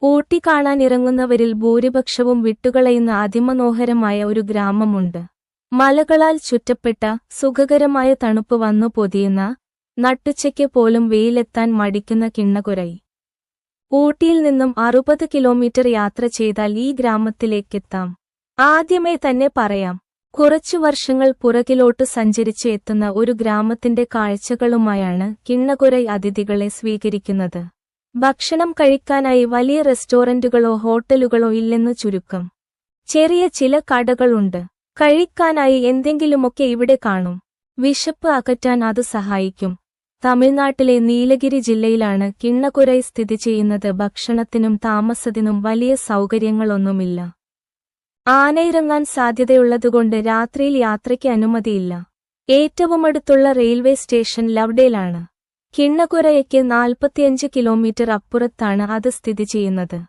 ഊട്ടി കാണാനിറങ്ങുന്നവരിൽ ഭൂരിപക്ഷവും വിട്ടുകളയുന്ന അതിമനോഹരമായ ഒരു ഗ്രാമമുണ്ട്. മലകളാൽ ചുറ്റപ്പെട്ട, സുഖകരമായ തണുപ്പ് വന്നു പൊതിയുന്ന, നട്ടുച്ചയ്ക്ക് പോലും വെയിലെത്താൻ മടിക്കുന്ന കിണ്ണകുരൈ. ഊട്ടിയിൽ നിന്നും 60 കിലോമീറ്റർ യാത്ര ചെയ്താൽ ഈ ഗ്രാമത്തിലേക്കെത്താം. ആദ്യമേ തന്നെ പറയാം, കുറച്ചു വർഷങ്ങൾ പുറകിലോട്ട് സഞ്ചരിച്ച് എത്തുന്ന ഒരു ഗ്രാമത്തിന്റെ കാഴ്ചകളുമായാണ് കിണ്ണകുരൈ അതിഥികളെ സ്വീകരിക്കുന്നത്. ഭക്ഷണം കഴിക്കാനായി വലിയ റെസ്റ്റോറന്റുകളോ ഹോട്ടലുകളോ ഇല്ലെന്നു ചുരുക്കം. ചെറിയ ചില കടകളുണ്ട്. കഴിക്കാനായി എന്തെങ്കിലുമൊക്കെ ഇവിടെ കാണും. വിശപ്പ് അകറ്റാൻ അത് സഹായിക്കും. തമിഴ്നാട്ടിലെ നീലഗിരി ജില്ലയിലാണ് കിണ്ണകുരൈ സ്ഥിതി ചെയ്യുന്നത്. ഭക്ഷണത്തിനും താമസത്തിനും വലിയ സൗകര്യങ്ങളൊന്നുമില്ല. ആനയിറങ്ങാൻ സാധ്യതയുള്ളതുകൊണ്ട് രാത്രിയിൽ യാത്രയ്ക്ക് അനുമതിയില്ല. ഏറ്റവുമടുത്തുള്ള റെയിൽവേ സ്റ്റേഷൻ ലവ്ഡേലാണ്. കിണ്ണകുരൈക്ക് 45 കിലോമീറ്റർ അപ്പുറത്താണ് അത് സ്ഥിതി ചെയ്യുന്നത്.